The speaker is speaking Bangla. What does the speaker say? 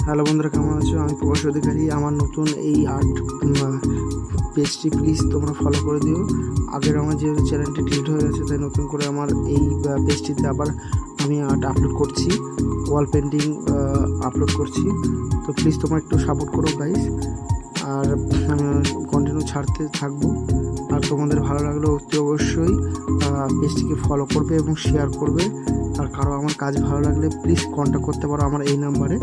হ্যালো বন্ধুরা, কেমন আছো? আমি প্রকাশ অধিকারী। আমার নতুন এই আর্ট পেজটি প্লিজ তোমরা ফলো করে দিও। আগের আমার যেহেতু চ্যানেলটি ডিলিট হয়ে গেছে, তাই নতুন করে আমার এই পেজটিতে আবার আমি আর্ট আপলোড করছি, ওয়াল পেন্টিং আপলোড করছি। তো প্লিজ তোমরা একটু সাপোর্ট করো গাইস, আর আমি কন্টিনিউ ছাড়তে থাকবো। আর তোমাদের ভালো লাগলে অতি অবশ্যই পেজটিকে ফলো করবে এবং শেয়ার করবে। আর কারো আমার কাজ ভালো লাগলে প্লিজ কন্ট্যাক্ট করতে পারো আমার এই নাম্বারে।